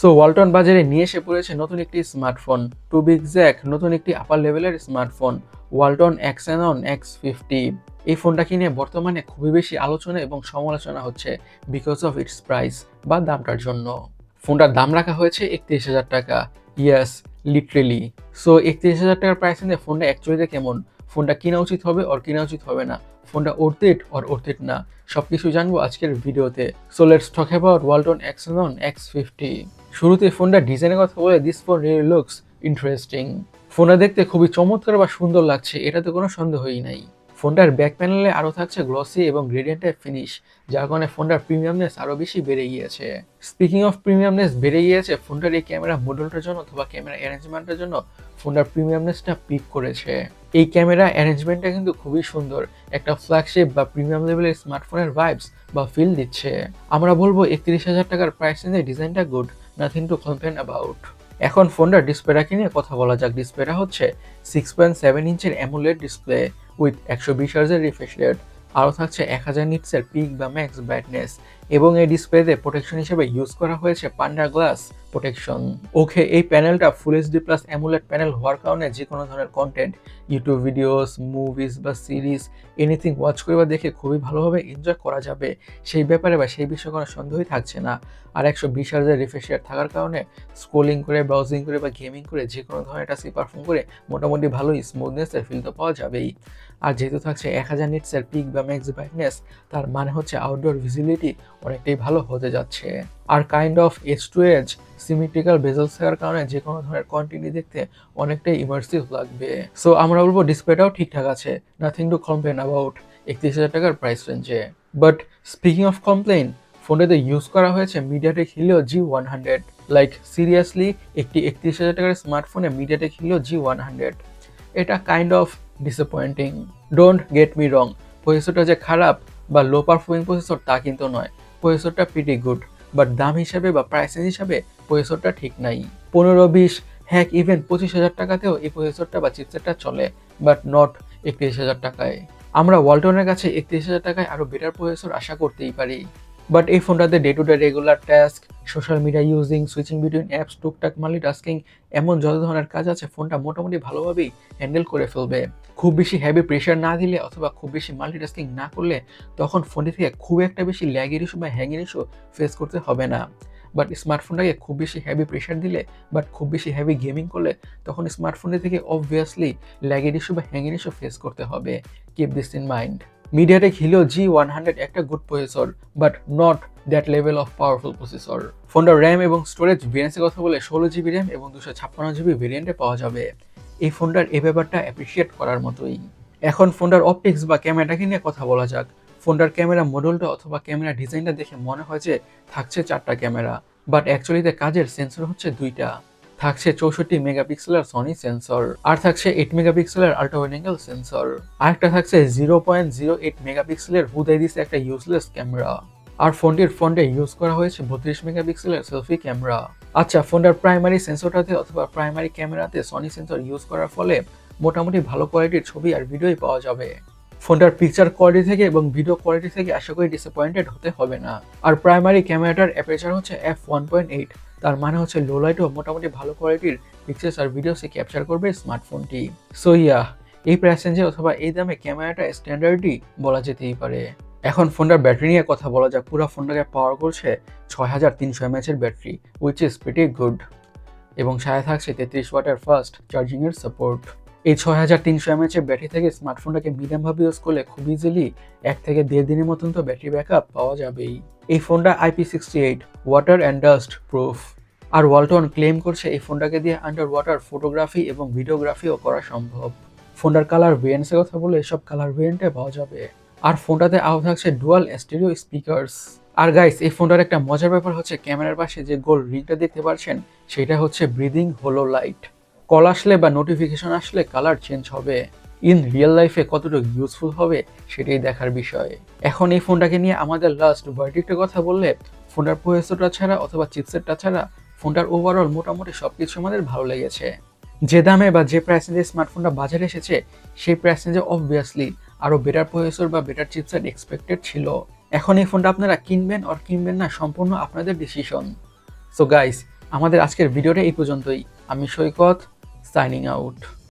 So Walton বাজারে নিয়ে এসে পড়েছে নতুন একটি স্মার্টফোন, টু বি এক্সাক্ট নতুন একটি আপার লেভেলের স্মার্টফোন, ওয়ালটন এক্সেনন X50। এই ফোনটা কিনে বর্তমানে খুবই বেশি আলোচনা এবং সমালোচনা হচ্ছে বিকজ অফ ইটস প্রাইস বা দামটার জন্য। ফোনটার দাম রাখা হয়েছে 31,000 টাকা। ইয়াস, লিটারেলি। সো 31,000 টাকার প্রাইস নিয়ে ফোনটা অ্যাকচুয়ালিতে কেমন, ফোনটা কিনা উচিত হবে আর কিনা উচিত হবে না, ফোনটা worth it or worth it না, সবকিছু জানবো আজকের ভিডিওতে। So let's talk about Walton Xanon X50। শুরুতে ফোনটা ডিজাইনের কথা বলে, this phone really looks interesting. ফোনটা দেখতে খুবই চমৎকার বা সুন্দর লাগছে, এটাতে কোনো সন্দেহই নাই। ফোনটার ব্যাক প্যানেলে আরও থাকছে গ্লসি এবং গ্রেডিয়েন্ট টাইপ ফিনিশ, যার কারণে ফোনটার প্রিমিয়ামনেস আরও বেশি বেড়ে গিয়েছে। স্পিকিং অফ প্রিমিয়ামনেস বেড়ে গিয়েছে, ফোনটার এই ক্যামেরা মডেলটার জন্য অথবা ক্যামেরা অ্যারেঞ্জমেন্টের জন্য ফোনটার প্রিমিয়ামনেসটা পিক করেছে। এই ক্যামেরা অ্যারেঞ্জমেন্টটা কিন্তু খুবই সুন্দর, একটা ফ্ল্যাগশিপ বা প্রিমিয়াম লেভেলের স্মার্টফোনের ভাইবস বা ফিল দিচ্ছে। আমরা বলবো 31,000 টাকার প্রাইস রেঞ্জে ডিজাইনটা good, nothing to complain about. এখন ফোনটার ডিসপ্লেটা কিনে কথা বলা যাক। ডিসপ্লেটা হচ্ছে 6.7 ইঞ্চের অ্যামোলেড ডিসপ্লে উইথ 120 হার্জের রিফ্রেশ রেট, আরও থাকছে 1000 নিটসের পিক বা ম্যাক্স ব্রাইটনেস, এবং এই ডিসপ্লেতে প্রোটেকশন হিসেবে ইউজ করা হয়েছে পান্ডা গ্লাস প্রোটেকশন। ওকে, এই প্যানেলটা full HD plus AMOLED panel হওয়ার কারণে যে কোনো ধরনের কন্টেন্ট, ইউটিউব ভিডিওস, মুভিজ বা সিরিজ, এনিথিং ওয়াচ করে বা দেখে খুবই ভালোভাবে এনজয় করা যাবে, সেই ব্যাপারে বা সেই বিষয়ে কোনো সন্দেহই থাকছে না। আর 120 হার্জের রিফ্রেশ রেট থাকার কারণে স্ক্রোলিং করে, ব্রাউজিং করে বা গেমিং করে যে কোনো ধরনের টাস্কই পারফর্ম করে মোটামুটি ভালোই স্মুথনেসের ফিল তো পাওয়া যাবেই। আর যেহেতু থাকছে 1000 নিটসের পিক বা ম্যাক্স ব্রাইটনেস, তার মানে হচ্ছে আউটডোর ভিজিবিলিটি অনেকটাই ভালো হতে যাচ্ছে। আর kind of edge to edge symmetrical bezels থাকার কারণে যে কোনো ধরনের কন্টেন্ট দেখতে অনেকটাই ইমার্সিভ লাগবে। সো আমরা বলবো ডিসপ্লেটাও ঠিকঠাক আছে, নাথিং টু কমপ্লেন অ্যাবাউট 31,000 টাকার প্রাইস রেঞ্জে। বাট স্পিকিং অফ কমপ্লেন, ফোনটাতে ইউজ করা হয়েছে MediaTek Helio G100। Like seriously, একটি 31,000 টাকার স্মার্টফোনে মিডিয়াটেক হিলিও G100, এটা kind of disappointing. Don't get me wrong, প্রসেসরটা যে খারাপ বা লো পারফর্মিং প্রসেসর তা কিন্তু নয়, প্রসেসরটা প্রিটি গুড, বাট দাম হিসাবে বা প্রাইসের হিসাবে প্রসেসরটা ঠিক নাই। 15-20, হ্যাক ইভেন 25,000 টাকাতেও এই প্রসেসরটা বা চিপসেটটা চলে, বাট নট 31,000 টাকায়। আমরা ওয়ালটনের কাছে 31,000 টাকায় আরও বেটার প্রসেসর আশা করতেই পারি। বাট এই ফোনটাতে day to day regular task, social media using, switching between apps, টুকটাক মাল্টিটাস্কিং, এমন যত ধরনের কাজ আছে ফোনটা মোটামুটি ভালোভাবেই হ্যান্ডেল করে ফেলবে। খুব বেশি হেভি প্রেশার না দিলে অথবা খুব বেশি মাল্টিটাস্কিং না করলে তখন ফোনটি থেকে খুব একটা বেশি ল্যাগের ইস্যু বা হ্যাংয়ের ইস্যু ফেস করতে হবে না। বাট স্মার্টফোনটাকে খুব বেশি হেভি প্রেশার দিলে, বাট খুব বেশি হেভি গেমিং করলে তখন স্মার্টফোনটি থেকে অবভিয়াসলি ল্যাগের ইস্যু বা হ্যাংয়ের ইস্যু ফেস করতে হবে। Keep this in mind. MediaTek Helio G100 একটা good processor, but not that level of powerful processor. ফোনটার র্যাম এবং স্টোরেজ ভেরিয়েন্সের কথা বলে 16 GB র্যাম এবং 256 GB ভেরিয়েন্টে পাওয়া যাবে। এই ফোনটার এই ব্যাপারটা অ্যাপ্রিসিয়েট করার মতোই। এখন ফোনটার অপটিক্স বা ক্যামেরাটাকে নিয়ে কথা বলা যাক। ফোনটার ক্যামেরা মডেলটা অথবা ক্যামেরা ডিজাইনটা দেখে মনে হয় যে থাকছে 4টা ক্যামেরা, বাট অ্যাকচুয়ালিতে কাজের সেন্সর হচ্ছে 2টা। থাকছে 64 মেগাপিক্সেলের সনি সেন্সর, আর থাকছে 8 মেগাপিক্সেলের আল্ট্রা ওয়াইড অ্যাঙ্গেল সেন্সর, আর একটা থাকছে 0.08 মেগাপিক্সেলের হুদাই দিছে একটা ইউজলেস ক্যামেরা। আর ফোনটির ফ্রন্টে ইউজ করা হয়েছে 32 মেগাপিক্সেলের সেলফি ক্যামেরা। আচ্ছা, ফোনটার প্রাইমারি সেন্সরটাতে অথবা প্রাইমারি ক্যামেরাতে সনি সেন্সর ইউজ করার ফলে মোটামুটি ভালো কোয়ালিটির ছবি আর ভিডিওই পাওয়া যাবে। ফোনটার পিকচার কোয়ালিটি থেকে এবং ভিডিও কোয়ালিটি থেকে আশা করি ডিসঅ্যাপয়েন্টেড হতে হবে না। আর প্রাইমারি ক্যামেরাটার অ্যাপারচার হচ্ছে f1.8, তার মানে হচ্ছে লো লাইটও মোটামুটি ভালো কোয়ালিটির পিকচার্স আর ভিডিওসে ক্যাপচার করবে স্মার্টফোনটি। সো ইয়া, এই প্রাইস রেঞ্জে অথবা এই দামে ক্যামেরাটা স্ট্যান্ডার্ডই বলা যেতেই পারে। এখন ফোনটার ব্যাটারি নিয়ে কথা বলা যাক। পুরো ফোনটাকে পাওয়ার করছে 6300 mAh এর battery, which is pretty good, এবং সাথে থাকছে 33 ওয়াটের ফাস্ট চার্জিংয়ের সাপোর্ট। এই 6300 mAh এর ব্যাটারি থেকে স্মার্টফোনটাকে মিডিয়ামভাবে ইউজ করলে খুব ইজিলি 1 থেকে 1.5 দিনের মতন তো ব্যাটারি ব্যাকআপ পাওয়া যাবেই। এই ফোনটা IP68 water and dust proof. আর ওয়ালটন ক্লেম করছে এই ফোনটাকে দিয়ে আন্ডার ওয়াটার ফটোগ্রাফি এবং ভিডিওগ্রাফিও করা সম্ভব। ফোনটার কালার ভেরিয়েন্টসের কথা বলে সব কালার ভেরিয়েন্টে পাওয়া যাবে। আর ফোনটাতে আরও থাকছে ডুয়াল স্টেরিও স্পিকার্স। আর গাইস, এই ফোনটার একটা মজার ব্যাপার হচ্ছে ক্যামেরার পাশে যে গোল রিংটা দেখতে পাচ্ছেন সেটা হচ্ছে ব্রিদিং হোলো লাইট। কল আসলে বা নোটিফিকেশন আসলে কালার চেঞ্জ হবে। ইন রিয়েল লাইফে কতটুকু ইউজফুল হবে সেটাই দেখার বিষয়। এখন এই ফোনটাকে নিয়ে আমাদের লাস্ট ভার্ডিক্টের কথা বললে, ফোনটার প্রসেসরটা ছাড়া অথবা চিপসেটটা ছাড়া ফোনটার ওভারঅল মোটামুটি সবকিছু আমাদের ভালো লেগেছে। যে দামে বা যে প্রাইস রেঞ্জে স্মার্টফোনটা বাজারে এসেছে সেই প্রাইস রেঞ্জে অবভিয়াসলি আরও বেটার প্রসেসর বা বেটার চিপসেট এক্সপেক্টেড ছিল। এখন এই ফোনটা আপনারা কিনবেন আর কিনবেন না সম্পূর্ণ আপনাদের ডিসিশন। সো গাইস, আমাদের আজকের ভিডিওটা এই পর্যন্তই। আমি সৈকত, সাইনিং আউট।